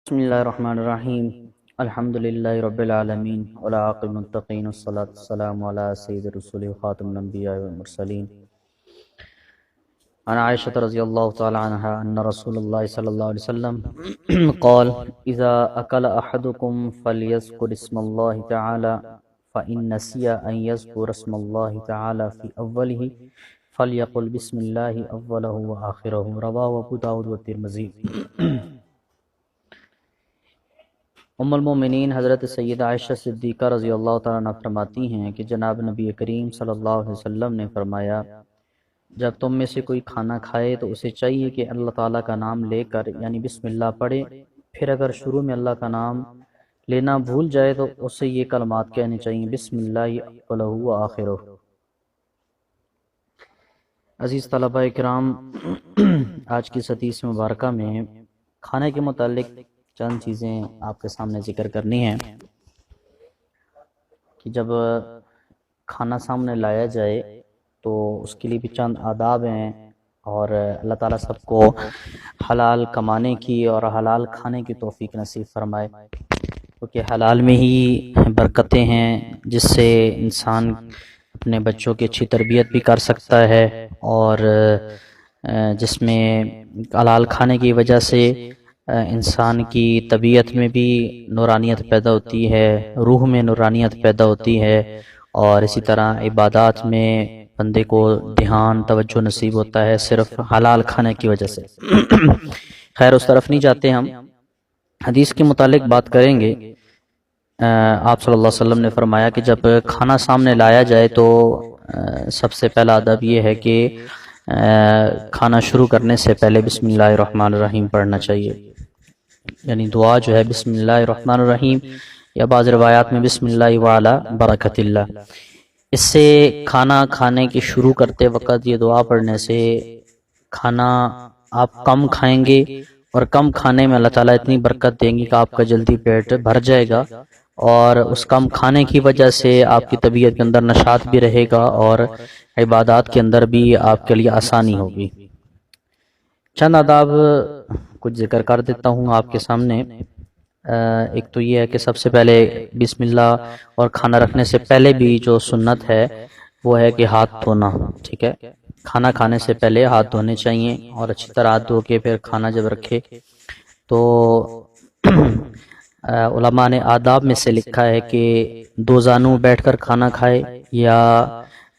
بسم اللہ الرحمن الرحیم الحمد للہ رب العالمین والعاقبۃ للمتقین والصلاۃ والسلام علی سید الرسول خاتم الانبیاء والمرسلین عن عائشہ رضی اللہ تعالی عنہا ان رسول اللہ صلی اللہ علیہ وسلم قال اذا اکل احدکم فلیذکر اسم اللہ تعالی فإن نسی ان یذکر اسم اللہ تعالی فی اولہ فلیقل بسم اللہ اولہ وآخرہ رواہ ابو داؤد والترمذی۔ ام المومنین حضرت سیدہ عائشہ صدیقہ رضی اللہ تعالیٰ عنہ فرماتی ہیں کہ جناب نبی کریم صلی اللہ علیہ وسلم نے فرمایا، جب تم میں سے کوئی کھانا کھائے تو اسے چاہیے کہ اللہ تعالیٰ کا نام لے کر یعنی بسم اللہ پڑھے، پھر اگر شروع میں اللہ کا نام لینا بھول جائے تو اسے یہ کلمات کہنے چاہیے، بسم اللہ اولہ و آخرہ۔ عزیز طلبہ کرام، آج کی اس حدیث مبارکہ میں کھانے کے متعلق چند چیزیں آپ کے سامنے ذکر کرنی ہیں کہ جب کھانا سامنے لایا جائے تو اس کے لیے بھی چند آداب ہیں، اور اللہ تعالیٰ سب کو حلال کمانے کی اور حلال کھانے کی توفیق نصیب فرمائے، کیونکہ حلال میں ہی برکتیں ہیں جس سے انسان اپنے بچوں کی اچھی تربیت بھی کر سکتا ہے، اور جس میں حلال کھانے کی وجہ سے انسان کی طبیعت میں بھی نورانیت پیدا ہوتی ہے، روح میں نورانیت پیدا ہوتی ہے، اور اسی طرح عبادات میں بندے کو دھیان توجہ نصیب ہوتا ہے صرف حلال کھانے کی وجہ سے۔ خیر اس طرف نہیں جاتے، ہم حدیث کے متعلق بات کریں گے۔ آپ صلی اللہ علیہ وسلم نے فرمایا کہ جب کھانا سامنے لایا جائے تو سب سے پہلا ادب یہ ہے کہ کھانا شروع کرنے سے پہلے بسم اللہ الرحمن الرحیم پڑھنا چاہیے، یعنی دعا جو ہے بسم اللہ الرحمن الرحیم، یا بعض روایات میں بسم اللہ وعلی برکت اللہ۔ اس سے کھانا کھانے کی شروع کرتے وقت یہ دعا پڑھنے سے کھانا آپ کم کھائیں گے، اور کم کھانے میں اللہ تعالیٰ اتنی برکت دیں گی کہ آپ کا جلدی پیٹ بھر جائے گا، اور اس کم کھانے کی وجہ سے آپ کی طبیعت کے اندر نشاط بھی رہے گا، اور عبادات کے اندر بھی آپ کے لیے آسانی ہوگی۔ چند آداب کچھ ذکر کر دیتا ہوں آپ کے سامنے۔ ایک تو یہ ہے کہ سب سے پہلے بسم اللہ اور کھانا رکھنے سے پہلے بھی جو سنت ہے وہ ہے کہ ہاتھ دھونا، ٹھیک ہے؟ کھانا کھانے سے پہلے ہاتھ دھونے چاہیے، اور اچھی طرح ہاتھ دھو کے پھر کھانا جب رکھے تو علماء نے آداب میں سے لکھا ہے کہ دو زانو بیٹھ کر کھانا کھائے، یا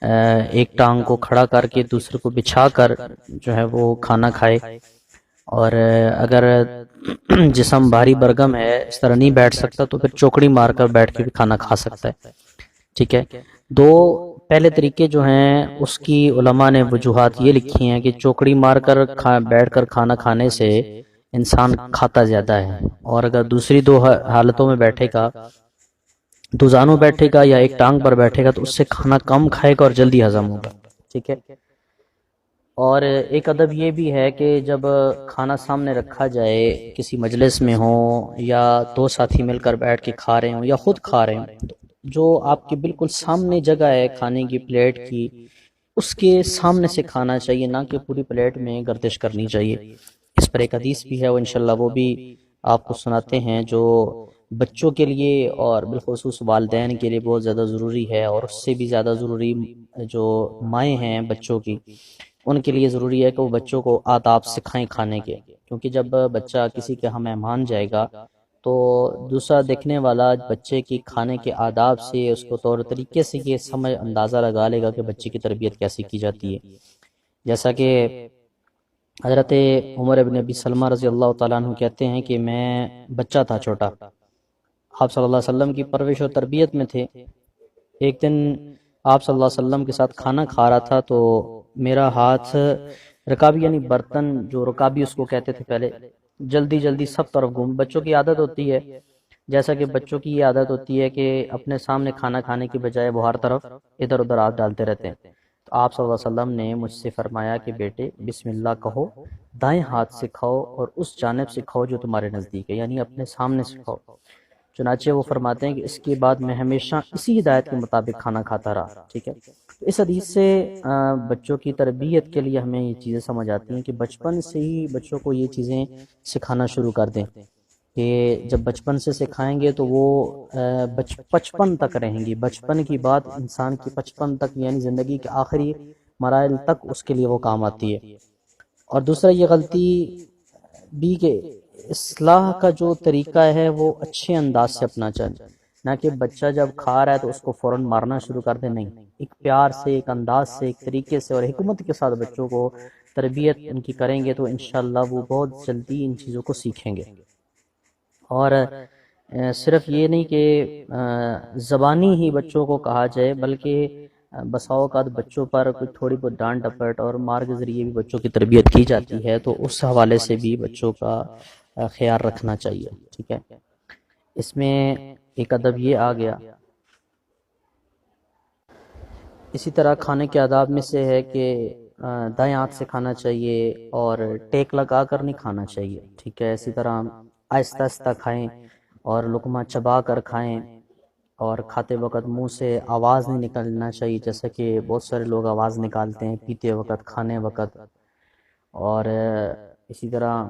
ایک ٹانگ کو کھڑا کر کے دوسرے کو بچھا کر جو ہے وہ کھانا کھائے، اور اگر جسم بھاری برگم ہے اس طرح نہیں بیٹھ سکتا تو پھر چوکڑی مار کر بیٹھ کے بھی کھانا کھا سکتا ہے، ٹھیک ہے؟ دو پہلے طریقے جو ہیں اس کی علماء نے وجوہات یہ لکھی ہیں کہ چوکڑی مار کر بیٹھ کر کھانا کھانے سے انسان کھاتا زیادہ ہے، اور اگر دوسری دو حالتوں میں بیٹھے گا، دو زانوں بیٹھے گا یا ایک ٹانگ پر بیٹھے گا، تو اس سے کھانا کم کھائے گا اور جلدی ہضم ہوگا، ٹھیک ہے؟ اور ایک ادب یہ بھی ہے کہ جب کھانا سامنے رکھا جائے، کسی مجلس میں ہو یا دو ساتھی مل کر بیٹھ کے کھا رہے ہوں یا خود کھا رہے ہوں، جو آپ کے بالکل سامنے جگہ ہے کھانے کی پلیٹ کی، اس کے سامنے سے کھانا چاہیے، نہ کہ پوری پلیٹ میں گردش کرنی چاہیے۔ اس پر ایک حدیث بھی ہے، وہ انشاءاللہ وہ بھی آپ کو سناتے ہیں، جو بچوں کے لیے اور بالخصوص والدین کے لیے بہت زیادہ ضروری ہے، اور اس سے بھی زیادہ ضروری جو مائیں ہیں بچوں کی، ان کے لیے ضروری ہے کہ وہ بچوں کو آداب سکھائیں کھانے کے، کیونکہ جب بچہ کسی کے ہاں مہمان جائے گا تو دوسرا دیکھنے والا بچے کی کھانے کے آداب سے اس کو طور طریقے سے یہ سمجھ اندازہ لگا لے گا کہ بچے کی تربیت کیسی کی جاتی ہے۔ جیسا کہ حضرت عمر بن ابی سلمہ رضی اللہ تعالیٰ عنہ کہتے ہیں کہ میں بچہ تھا چھوٹا، آپ صلی اللہ علیہ وسلم کی پرورش و تربیت میں تھے۔ ایک دن آپ صلی اللہ علیہ وسلم کے ساتھ کھانا کھا رہا تھا تو میرا ہاتھ رکابی یعنی برتن، جو رکابی اس کو کہتے تھے پہلے، جلدی جلدی سب طرف گھوم، بچوں کی عادت ہوتی ہے، جیسا کہ بچوں کی یہ عادت ہوتی ہے کہ اپنے سامنے کھانا کھانے کی بجائے وہ ہر طرف ادھر ادھر ہاتھ ڈالتے رہتے ہیں۔ تو آپ صلی اللہ علیہ وسلم نے مجھ سے فرمایا کہ بیٹے بسم اللہ کہو، دائیں ہاتھ سے کھاؤ اور اس جانب سے کھاؤ جو تمہارے نزدیک ہے، یعنی اپنے سامنے سے کھاؤ۔ چنانچہ وہ فرماتے ہیں کہ اس کے بعد میں ہمیشہ اسی ہدایت کے مطابق کھانا کھاتا رہا، ٹھیک ہے؟ اس حدیث سے بچوں کی تربیت کے لیے ہمیں یہ چیزیں سمجھ آتی ہیں کہ بچپن سے ہی بچوں کو یہ چیزیں سکھانا شروع کر دیں۔ کہ جب بچپن سے سکھائیں گے تو وہ بچپن تک رہیں گی. بچپن کی بات انسان کی بچپن تک یعنی زندگی کے آخری مراحل تک اس کے لیے وہ کام آتی ہے. اور دوسرا یہ غلطی بھی کہ اصلاح کا جو طریقہ ہے وہ اچھے انداز سے اپنا چاہیے، نہ کہ بچہ جب کھا رہا ہے تو اس کو فوراً مارنا شروع کر دے. نہیں، ایک پیار سے، ایک انداز سے، ایک طریقے سے اور حکمت کے ساتھ بچوں کو تربیت ان کی کریں گے تو انشاءاللہ وہ بہت جلدی ان چیزوں کو سیکھیں گے. اور صرف یہ نہیں کہ زبانی ہی بچوں کو کہا جائے، بلکہ بسا اوقات بچوں پر کوئی تھوڑی بہت ڈانٹ ڈپٹ اور مار کے ذریعے بھی بچوں کی تربیت کی جاتی ہے، تو اس حوالے سے بھی بچوں کا خیال رکھنا چاہیے. ٹھیک ہے، اس میں ایک ادب یہ آ گیا. اسی طرح کھانے کے آداب میں سے ہے کہ دائیں ہاتھ سے کھانا چاہیے اور ٹیک لگا کر نہیں کھانا چاہیے. ٹھیک ہے، اسی طرح آہستہ آہستہ کھائیں اور لقمہ چبا کر کھائیں، اور کھاتے وقت منہ سے آواز نہیں نکلنا چاہیے، جیسا کہ بہت سارے لوگ آواز نکالتے ہیں پیتے وقت، کھانے وقت. اور اسی طرح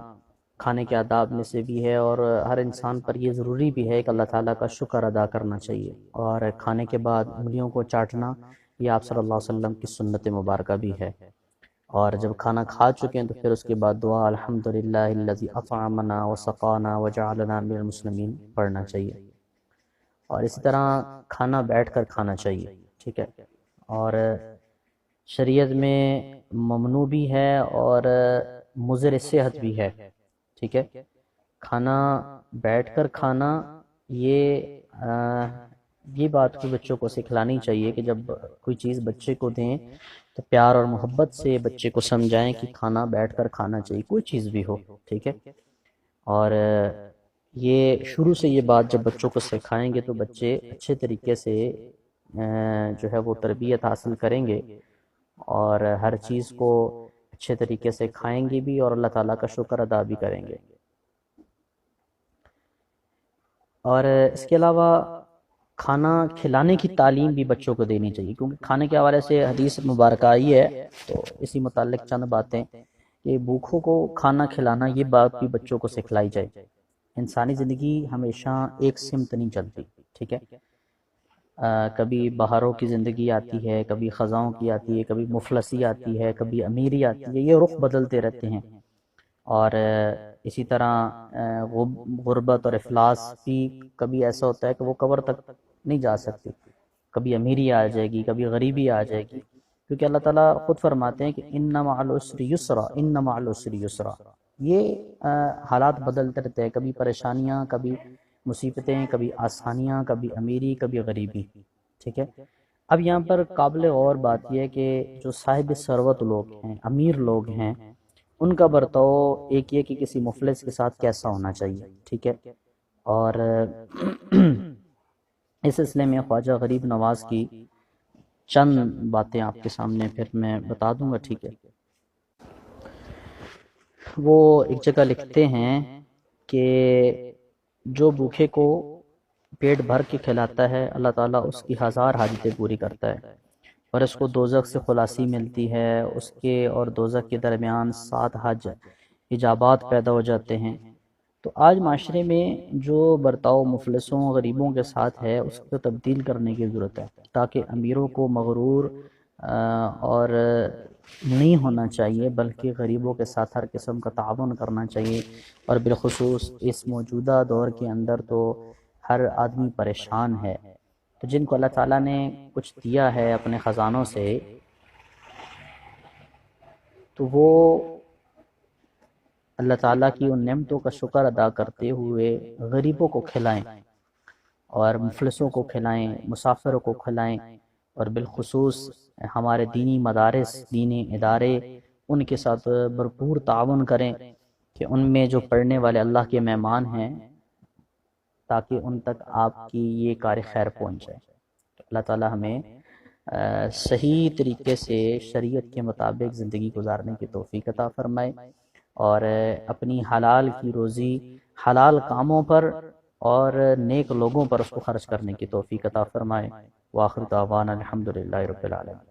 کھانے کے آداب میں سے بھی ہے، اور ہر انسان پر یہ ضروری بھی ہے کہ اللہ تعالیٰ کا شکر ادا کرنا چاہیے. اور کھانے کے بعد انگلیوں کو چاٹنا یہ آپ صلی اللہ علیہ وسلم کی سنت مبارکہ بھی ہے. اور جب کھانا کھا چکے ہیں تو پھر اس کے بعد دعا الحمدللہ الذی اطعمنا وسقانا وجعلنا من المسلمین پڑھنا چاہیے. اور اسی طرح کھانا بیٹھ کر کھانا چاہیے. ٹھیک ہے، اور شریعت میں ممنوع بھی ہے اور مضر صحت بھی ہے. ٹھیک ہے، کھانا بیٹھ کر کھانا یہ بات کو بچوں کو سکھلانی چاہیے کہ جب کوئی چیز بچے کو دیں تو پیار اور محبت سے بچے کو سمجھائیں کہ کھانا بیٹھ کر کھانا چاہیے، کوئی چیز بھی ہو. ٹھیک ہے، اور یہ شروع سے یہ بات جب بچوں کو سکھائیں گے تو بچے اچھے طریقے سے جو ہے وہ تربیت حاصل کریں گے اور ہر چیز کو اچھے طریقے سے کھائیں گے بھی اور اللہ تعالیٰ کا شکر ادا بھی کریں گے. اور اس کے علاوہ کھانا کھلانے کی تعلیم بھی بچوں کو دینی چاہیے، کیونکہ کھانے کے حوالے سے حدیث مبارکہ آئی ہے. تو اسی متعلق چند باتیں کہ بھوکھوں کو کھانا کھلانا یہ بات بھی بچوں کو سکھلائی جائے. انسانی زندگی ہمیشہ ایک سمت نہیں چلتی. ٹھیک ہے، کبھی بہاروں کی زندگی آتی ہے، کبھی خزاں کی آتی ہے، کبھی مفلسی آتی ہے، کبھی امیری آتی ہے، یہ رخ بدلتے رہتے ہیں. اور اسی طرح غربت اور افلاس بھی کبھی ایسا ہوتا ہے کہ وہ قبر تک نہیں جا سکتی، کبھی امیری آ جائے گی، کبھی غریبی آ جائے گی، کیونکہ اللہ تعالیٰ خود فرماتے ہیں کہ ان مع العسر یسرا، ان مع العسر یسرا. یہ حالات بدلتے رہتے ہیں، کبھی پریشانیاں، کبھی مصیبتیں، کبھی آسانیاں، کبھی امیری، کبھی غریبی. ٹھیک ہے، اب یہاں پر قابل غور بات یہ ہے کہ جو صاحب ثروت لوگ ہیں، امیر لوگ ہیں، ان کا برتاؤ ایک یہ کہ کسی مفلس کے ساتھ کیسا ہونا چاہیے. ٹھیک ہے، اور اس سلسلے میں خواجہ غریب نواز کی چند باتیں آپ کے سامنے پھر میں بتا دوں گا. ٹھیک ہے، وہ ایک جگہ لکھتے ہیں کہ جو بھوکے کو پیٹ بھر کے کھلاتا ہے اللہ تعالیٰ اس کی 1000 حاجتیں پوری کرتا ہے، اور اس کو دوزخ سے خلاصی ملتی ہے. اس کے اور دوزخ کے درمیان 7 حجابات پیدا ہو جاتے ہیں. تو آج معاشرے میں جو برتاؤ مفلسوں غریبوں کے ساتھ ہے اس کو تبدیل کرنے کی ضرورت ہے، تاکہ امیروں کو مغرور اور نہیں ہونا چاہیے، بلکہ غریبوں کے ساتھ ہر قسم کا تعاون کرنا چاہیے. اور بالخصوص اس موجودہ دور کے اندر تو ہر آدمی پریشان ہے، تو جن کو اللہ تعالیٰ نے کچھ دیا ہے اپنے خزانوں سے تو وہ اللہ تعالیٰ کی ان نعمتوں کا شکر ادا کرتے ہوئے غریبوں کو کھلائیں اور مفلسوں کو کھلائیں، مسافروں کو کھلائیں، اور بالخصوص ہمارے دینی مدارس، دینی ادارے ان کے ساتھ بھرپور تعاون کریں کہ ان میں جو پڑھنے والے اللہ کے مہمان ہیں تاکہ ان تک آپ کی یہ کار خیر پہنچ جائے. اللہ تعالیٰ ہمیں صحیح طریقے سے شریعت کے مطابق زندگی گزارنے کی توفیق عطا فرمائے، اور اپنی حلال کی روزی حلال کاموں پر اور نیک لوگوں پر اس کو خرچ کرنے کی توفیق عطا فرمائے. وآخر دعوانا الحمدللہ رب العالمین.